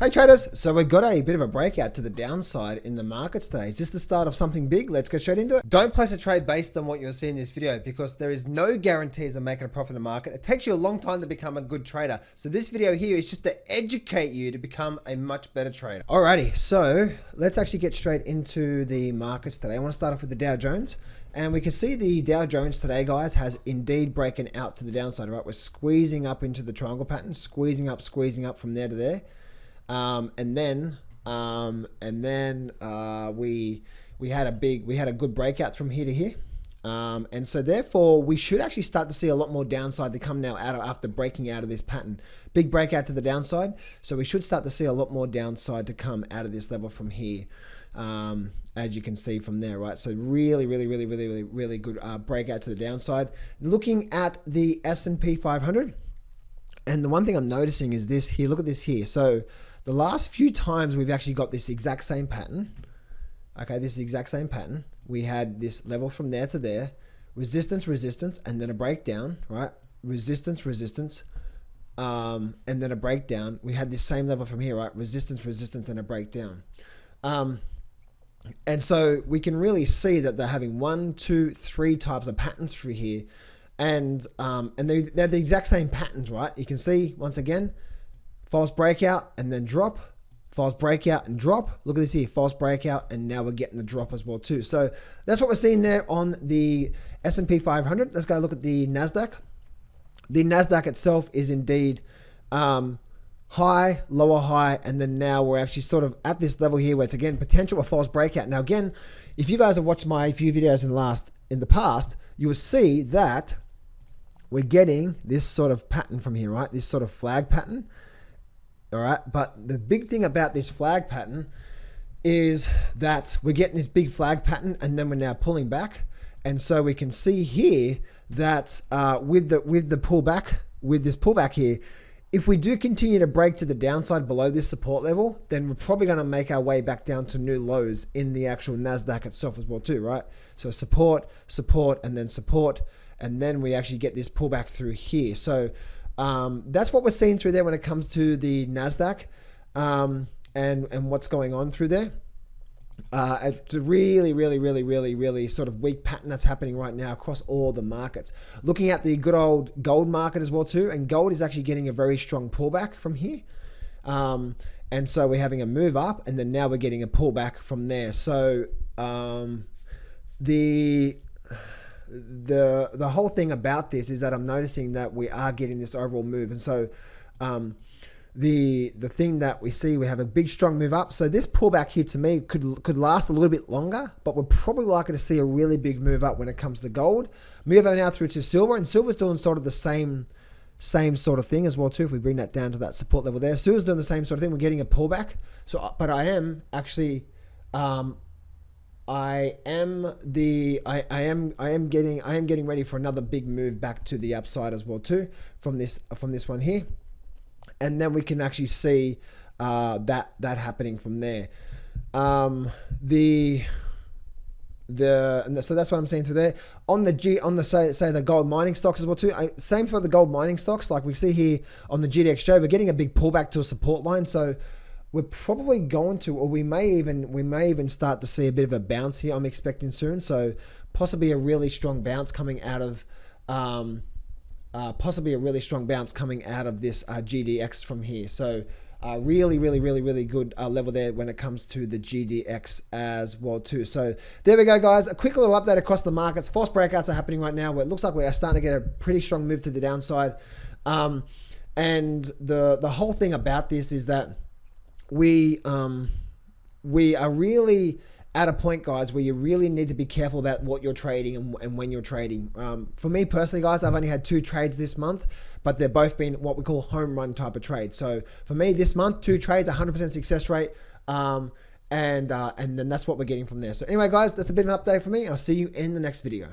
Hey traders, so we got a bit of a breakout to the downside in the markets today. Is this the start of something big? Let's go straight into it. Don't place a trade based on what you'll see in this video because there is no guarantees of making a profit in the market. It takes you a long time to become a good trader. So this video here is just to educate you to become a much better trader. Alrighty, so let's actually get straight into the markets today. I want to start off with the Dow Jones. And we can see the Dow Jones today, guys, has indeed broken out to the downside, right? We're squeezing up into the triangle pattern, squeezing up from there to there. And then we had a good breakout from here to here. And so therefore we should actually start to see a lot more downside to come now after breaking out of this pattern. Big breakout to the downside. So we should start to see a lot more downside to come out of this level from here. As you can see from there, right? So really good breakout to the downside. Looking at the S&P 500. And the one thing I'm noticing is this here. Look at this here. So the last few times we've actually got this exact same pattern. Okay, this is the exact same pattern. We had this level from there to there, resistance, and then a breakdown, right? Resistance, and then a breakdown. We had this same level from here, right? Resistance, and a breakdown. And so we can really see that they're having 1, 2, 3 types of patterns through here. And they're the exact same patterns, right? You can see, once again, false breakout and then drop, false breakout and drop. Look at this here, false breakout, and now we're getting the drop as well too. So that's what we're seeing there on the S&P 500. Let's go look at the Nasdaq. The Nasdaq itself is indeed high, lower high, and then now we're actually sort of at this level here where it's again potential a false breakout. Now again, if you guys have watched my few videos in the past, you will see that we're getting this sort of pattern from here, right? This sort of flag pattern. All right, but the big thing about this flag pattern is that we're getting this big flag pattern and then we're now pulling back. And so we can see here that with the pullback, with this pullback here, if we do continue to break to the downside below this support level, then we're probably going to make our way back down to new lows in the actual Nasdaq itself as well too, right? So support, and then we actually get this pullback through here. So that's what we're seeing through there when it comes to the Nasdaq and what's going on through there. It's a really sort of weak pattern that's happening right now across all the markets. Looking at the good old gold market as well too, and gold is actually getting a very strong pullback from here. And so we're having a move up, and then now we're getting a pullback from there. So the whole thing about this is that I'm noticing that we are getting this overall move. And so the thing that we see, we have a big strong move up. So this pullback here to me could last a little bit longer, but we're probably likely to see a really big move up when it comes to gold. Move over now through to silver, and silver's doing sort of the same sort of thing as well too. If we bring that down to that support level there, silver's doing the same sort of thing. We're getting a pullback. So, but I am actually I am getting ready for another big move back to the upside as well too from this one here, and then we can actually see that happening from there. So that's what I'm seeing through there on the say the gold mining stocks as well too. Same for the gold mining stocks, like we see here on the GDXJ, we're getting a big pullback to a support line. So we're probably going to, or we may even start to see a bit of a bounce here. I'm expecting soon. So possibly a really strong bounce coming out of, this GDX from here. So really good level there when it comes to the GDX as well too. So there we go, guys. A quick little update across the markets. False breakouts are happening right now where it looks like we are starting to get a pretty strong move to the downside. And the whole thing about this is that we are really at a point, guys, where you really need to be careful about what you're trading and when you're trading. For me personally, guys, I've only had 2 trades this month, but they've both been what we call home run type of trades. So for me this month, 2 trades, 100% success rate. And then that's what we're getting from there. So anyway, guys, that's a bit of an update for me. I'll see you in the next video.